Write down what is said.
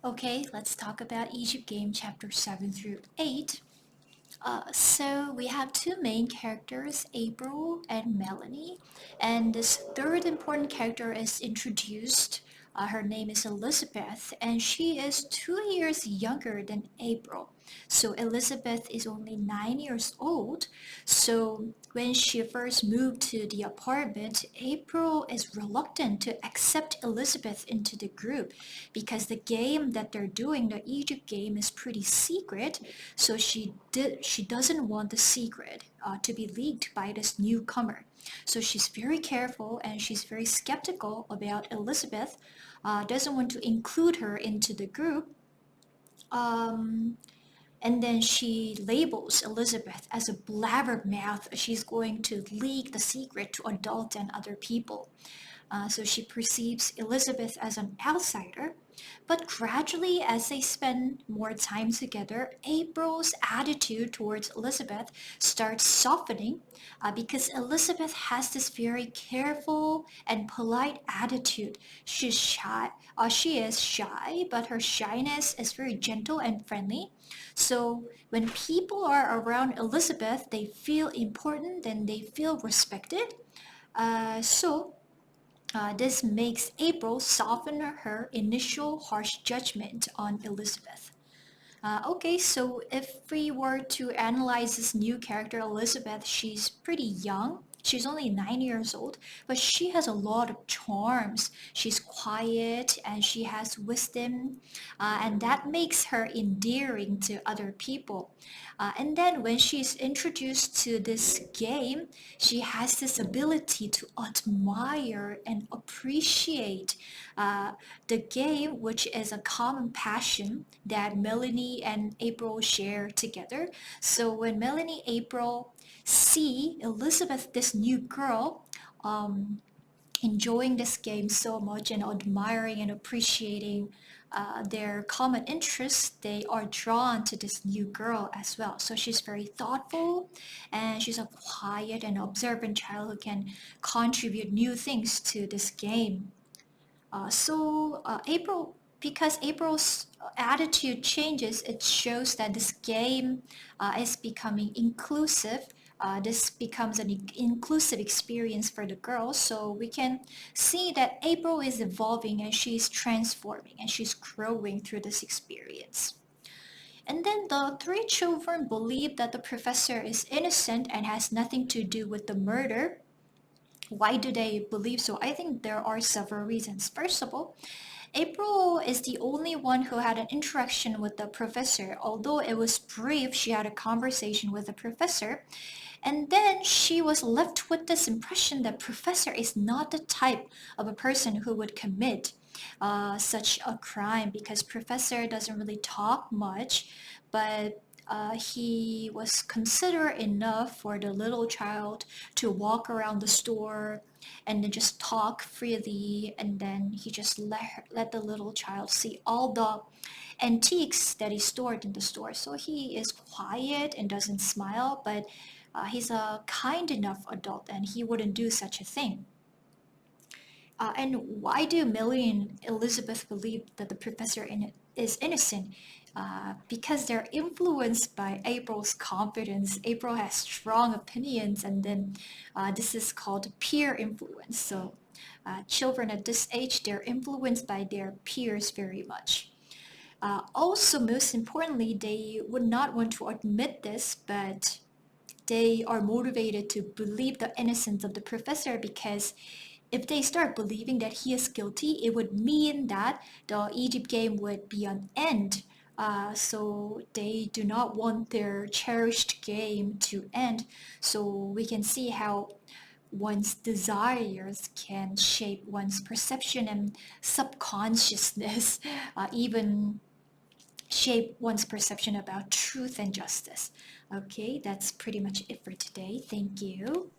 Okay, let's talk about Egypt Game Chapter 7 through 8. So we have two main characters, April and Melanie, and this third important character is introduced. Her name is Elizabeth, and she is 2 years younger than April. So Elizabeth is only 9 years old. So when she first moved to the apartment, April is reluctant to accept Elizabeth into the group because the game that they're doing, the Egypt game, is pretty secret. So she doesn't want the secret to be leaked by this newcomer. So she's very careful and she's very skeptical about Elizabeth. Doesn't want to include her into the group. Um, and then she labels Elizabeth as a blabbermouth. She's going to leak the secret to adults and other people. So she perceives Elizabeth as an outsider. But gradually, as they spend more time together, April's attitude towards Elizabeth starts softening because Elizabeth has this very careful and polite attitude. She's shy. She is shy, but her shyness is very gentle and friendly. So when people are around Elizabeth, they feel important and they feel respected. This makes April soften her initial harsh judgment on Elizabeth. Okay, so if we were to analyze this new character, Elizabeth, she's pretty young. She's only 9 years old, but she has a lot of charms. She's quiet and she has wisdom, and that makes her endearing to other people. And then when she's introduced to this game, she has this ability to admire and appreciate uh, the game, which is a common passion that Melanie and April share together. So when Melanie April see Elizabeth, this new girl, um, enjoying this game so much and admiring and appreciating their common interests, they are drawn to this new girl as well. So she's very thoughtful and she's a quiet and observant child who can contribute new things to this game. April, because April's attitude changes, it shows that this game is becoming inclusive. This becomes an inclusive experience for the girls. So we can see that April is evolving and she's transforming and she's growing through this experience. And then the three children believe that the professor is innocent and has nothing to do with the murder. Why do they believe so? I think there are several reasons. First of all, April is the only one who had an interaction with the professor. Although it was brief, she had a conversation with the professor. And then she was left with this impression that professor is not the type of a person who would commit such a crime because professor doesn't really talk much, but he was considerate enough for the little child to walk around the store and then just talk freely, and then he just let the little child see all the antiques that he stored in the store. So he is quiet and doesn't smile, but he's a kind enough adult and he wouldn't do such a thing. And why do Millie and Elizabeth believe that the professor is innocent? Because they're influenced by April's confidence. April has strong opinions, and then this is called peer influence. So, children at this age, they're influenced by their peers very much. Also, most importantly, they would not want to admit this, but they are motivated to believe the innocence of the professor because if they start believing that he is guilty, it would mean that the Egypt game would be an end. So they do not want their cherished game to end. So we can see how one's desires can shape one's perception and subconsciousness, even shape one's perception about truth and justice. Okay, that's pretty much it for today. Thank you.